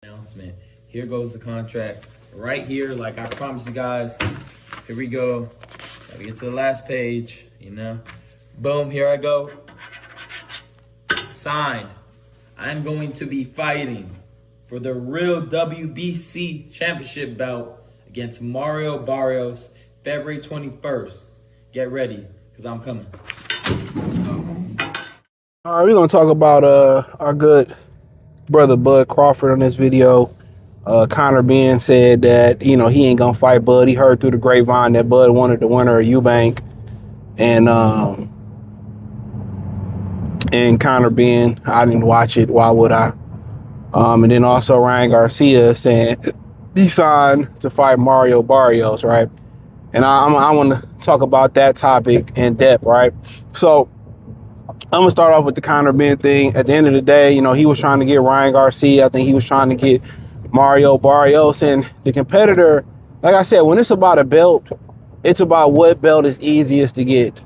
Announcement. Here goes the contract right here, like I promised you guys. Here we go. Gotta get to the last page, you know. Boom, here I go. Signed. I'm going to be fighting for the real WBC championship belt against Mario Barrios, February 21st. Get ready, because I'm coming. Let's go. All right, we're going to talk about our good brother Bud Crawford on this video. Conor Benn said that, he ain't going to fight Bud. He heard through the grapevine that Bud wanted the winner of Eubank. And Conor Benn, I didn't watch it. Why would I? And then also Ryan Garcia saying he signed to fight Mario Barrios, right? And I want to talk about that topic in depth, right? So I'm going to start off with the Conor Benn thing. At the end of the day, he was trying to get Ryan Garcia. I think he was trying to get Mario Barrios. And the competitor, like I said, when it's about a belt, it's about what belt is easiest to get.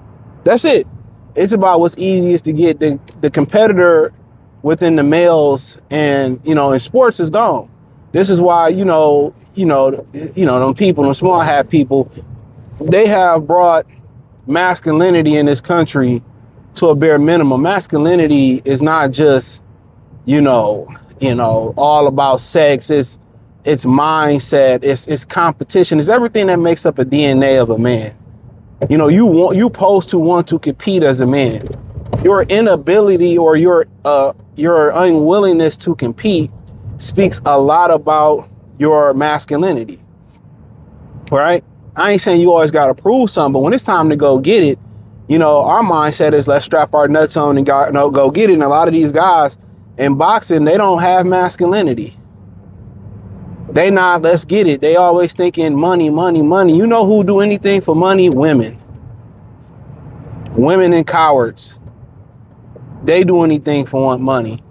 That's it. It's about what's easiest to get. The competitor within the males and, in sports is gone. This is why, them people, them small hat people, they have brought masculinity in this country to a bare minimum. Masculinity is not just, all about sex. It's mindset. It's competition. It's everything that makes up a DNA of a man. You supposed to want to compete as a man. Your inability or your unwillingness to compete speaks a lot about your masculinity, right? I ain't saying you always got to prove something, but when it's time to go get it, our mindset is let's strap our nuts on and go get it. And a lot of these guys in boxing, they don't have masculinity. They not, let's get it. They always thinking money, money, money. You know who do anything for money? Women. Women and cowards. They do anything for money.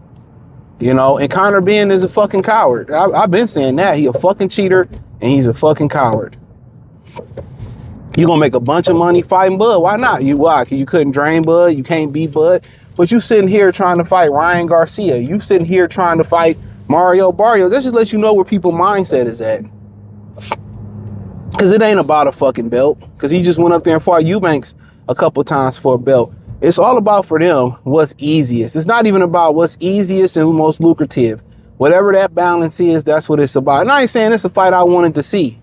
And Conor Benn is a fucking coward. I've been saying that. He a fucking cheater and he's a fucking coward. You gonna make a bunch of money fighting Bud. Why not? Why? You couldn't drain Bud. You can't beat Bud. But you sitting here trying to fight Ryan Garcia. You sitting here trying to fight Mario Barrios. That just lets you know where people's mindset is at. Because it ain't about a fucking belt. Because he just went up there and fought Eubanks a couple times for a belt. It's all about for them what's easiest. It's not even about what's easiest and most lucrative. Whatever that balance is, that's what it's about. And I ain't saying it's a fight I wanted to see.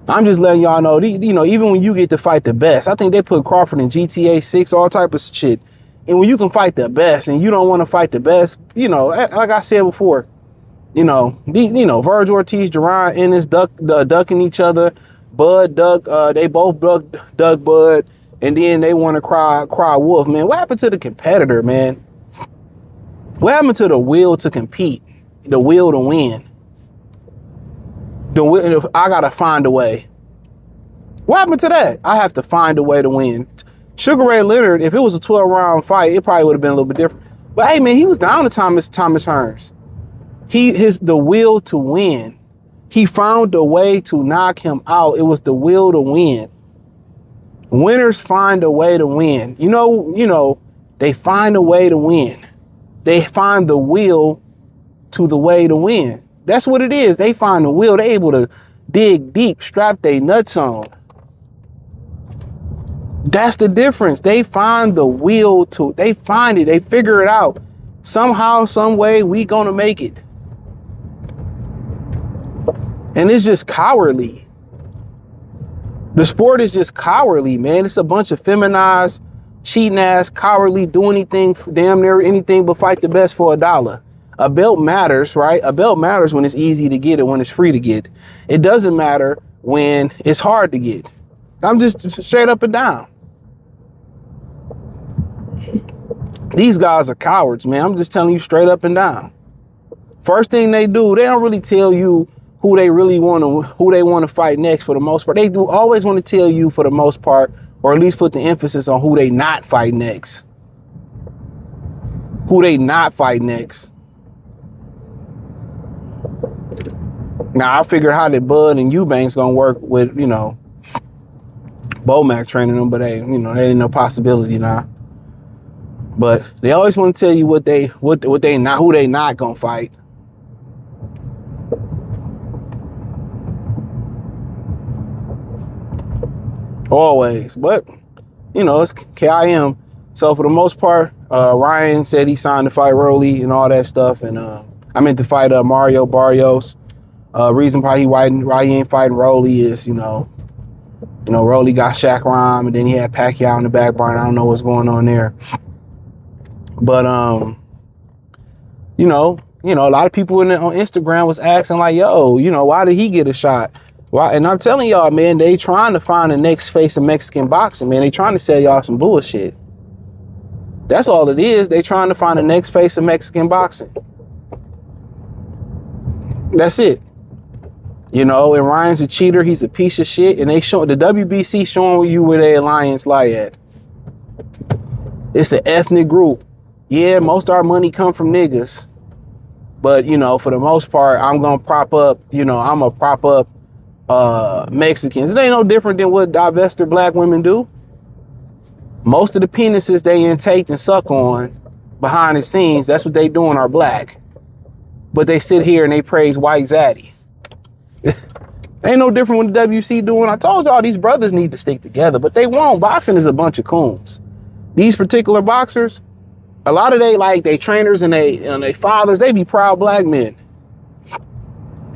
I'm just letting y'all know, even when you get to fight the best, I think they put Crawford in GTA 6, all type of shit. And when you can fight the best and you don't want to fight the best, like I said before, Virgil Ortiz, Duran, Ennis ducking each other. Bud duck, they both duck Bud, and then they want to cry wolf, man. What happened to the competitor, man? What happened to the will to compete, the will to win? I gotta find a way. What happened to that? I have to find a way to win. Sugar Ray Leonard, if it was a 12-round fight, it probably would have been a little bit different. But hey, man, he was down to Thomas Hearns. The will to win. He found a way to knock him out. It was the will to win. Winners find a way to win. They find a way to win. They find the will to the way to win. That's what it is. They find the will. They're able to dig deep, strap their nuts on. That's the difference. They find the will to, they find it. They figure it out. Somehow, some way, we gonna make it. And it's just cowardly. The sport is just cowardly, man. It's a bunch of feminized, cheating ass, cowardly, do anything, damn near anything but fight the best for $1. A belt matters, right? A belt matters when it's easy to get and when it's free to get. It doesn't matter when it's hard to get. I'm just straight up and down. These guys are cowards, man. I'm just telling you straight up and down. First thing they do, they don't really tell you who they want to fight next for the most part. They do always want to tell you for the most part, or at least put the emphasis on who they not fight next. Who they not fight next. Now I figure how that Bud and Eubanks gonna work with, Bomac training them, but they, you know, they ain't no possibility now. But they always want to tell you what they not, who they not gonna fight. Always, but you know, it's KIM. So for the most part, Ryan said he signed to fight Rolly and all that stuff, and I meant to fight Mario Barrios. Reason why he ain't fighting Rolly is, you know, Rolly got Shaq Rhyme, and then he had Pacquiao in the back burner. I don't know what's going on there. But you know, a lot of people on Instagram was asking like, yo, you know, why did he get a shot? Why? And I'm telling y'all, man, they trying to find the next face of Mexican boxing, man. They trying to sell y'all some bullshit. That's all it is. They trying to find the next face of Mexican boxing. That's it. You know, and Ryan's a cheater. He's a piece of shit. And they show the WBC showing you where their alliance lie at. It's an ethnic group. Yeah, most of our money come from niggas. But, you know, for the most part, I'm going to prop up, you know, I'm going to prop up Mexicans. It ain't no different than what divested black women do. Most of the penises they intake and suck on behind the scenes, that's what they doing, are black. But they sit here and they praise white zaddy. Ain't no different what the WC doing. I told y'all these brothers need to stick together, but they won't. Boxing is a bunch of coons. These particular boxers, a lot of they trainers and they fathers, they be proud black men.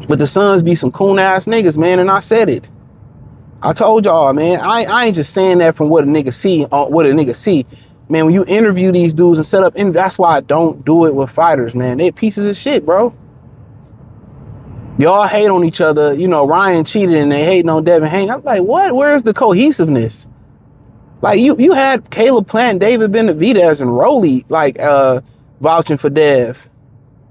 But the sons be some coon ass niggas, man, and I said it. I told y'all, man, I ain't just saying that from what a nigga see, Man, when you interview these dudes and set up, and that's why I don't do it with fighters, man. They pieces of shit, bro. Y'all hate on each other. You know, Ryan cheated and they hating on Devin Haney. I'm like, what? Where's the cohesiveness? Like, you had Caleb Plant, David Benavidez, and Rolly, like, vouching for Dev.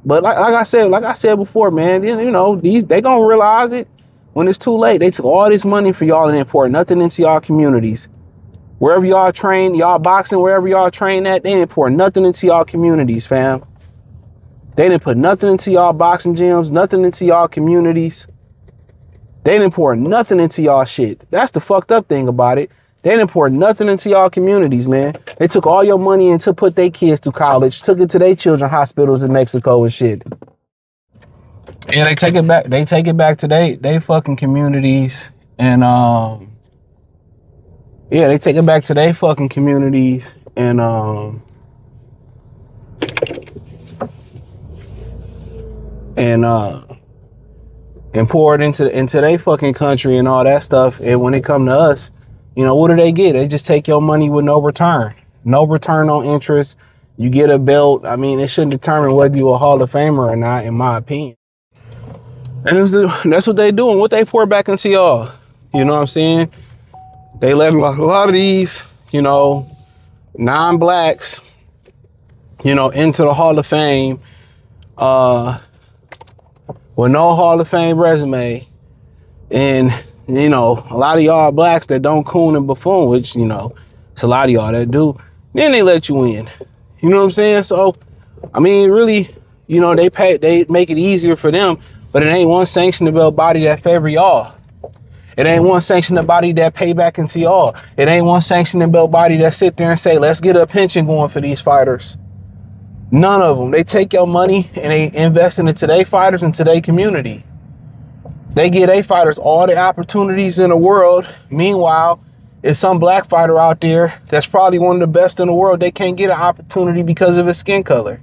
But like I said before, man, you know, they gonna realize it when it's too late. They took all this money for y'all and they poured nothing into y'all communities. Wherever y'all train, y'all boxing, wherever y'all train at, they didn't pour nothing into y'all communities, fam. They didn't put nothing into y'all boxing gyms, nothing into y'all communities. They didn't pour nothing into y'all shit. That's the fucked up thing about it. They didn't pour nothing into y'all communities, man. They took all your money and to put their kids to college, took it to their children's hospitals in Mexico and shit. Yeah, they take it back. They take it back to they fucking communities. And yeah, they take it back to their fucking communities and pour it into their fucking country and all that stuff. And when it come to us, you know, what do they get? They just take your money with no return. No return on interest. You get a belt. I mean, it shouldn't determine whether you're a Hall of Famer or not, in my opinion. And that's what they doing. What they pour back into y'all. You know what I'm saying? They let a lot of these, you know, non-blacks, you know, into the Hall of Fame with no Hall of Fame resume. And you know, a lot of y'all blacks that don't coon and buffoon, which, you know, it's a lot of y'all that do, then they let you in. You know what I'm saying? So, I mean, really, you know, they make it easier for them, but it ain't one sanctionable body that favor y'all. It ain't one sanctionable body that pay back into y'all. It ain't one sanctionable body that sit there and say, let's get a pension going for these fighters. None of them. They take your money and they invest it into their fighters and to their community. They give their fighters all the opportunities in the world. Meanwhile, it's some black fighter out there that's probably one of the best in the world. They can't get an opportunity because of his skin color.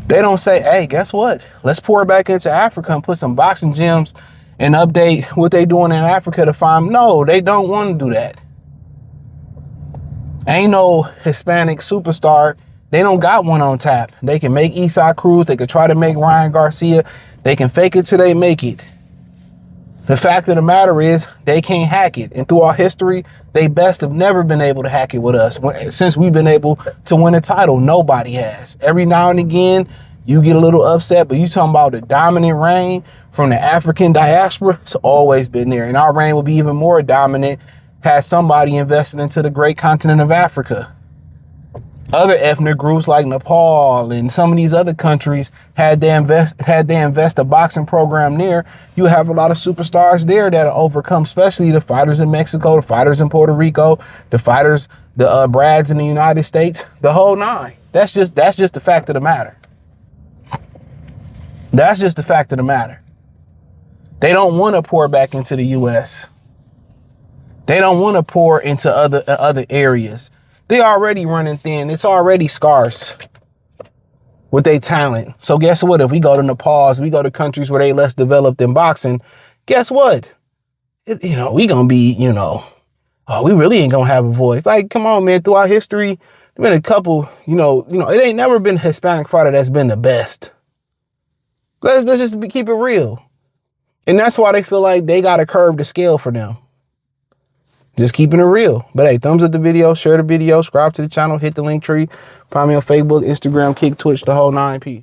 They don't say, hey, guess what? Let's pour back into Africa and put some boxing gyms and update what they doing in Africa to find. No, they don't want to do that. Ain't no Hispanic superstar. They don't got one on tap. They can make Esau Cruz. They could try to make Ryan Garcia. They can fake it till they make it. The fact of the matter is they can't hack it. And through our history, they best have never been able to hack it with us. Since we've been able to win a title, nobody has. Every now and again, you get a little upset, but you talking about the dominant reign from the African diaspora, it's always been there. And our reign will be even more dominant had somebody invested into the great continent of Africa. Other ethnic groups like Nepal and some of these other countries, had they invest a boxing program there, you have a lot of superstars there that'll overcome, especially the fighters in Mexico, the fighters in Puerto Rico, the fighters, the Brads in the United States, the whole nine. That's just the fact of the matter. That's just the fact of the matter. They don't want to pour back into the U.S. They don't want to pour into other areas. They already running thin. It's already scarce with their talent. So guess what? If we go to Nepal, we go to countries where they less developed in boxing, guess what? We gonna be, we really ain't gonna have a voice. Like, come on, man. Throughout history, there's been a couple, it ain't never been a Hispanic fighter that's been the best. Let's just keep it real. And that's why they feel like they got to curb the scale for them. Just keeping it real. But hey, thumbs up the video, share the video, subscribe to the channel, hit the link tree, find me on Facebook, Instagram, Kick, Twitch, the whole nine. Peace.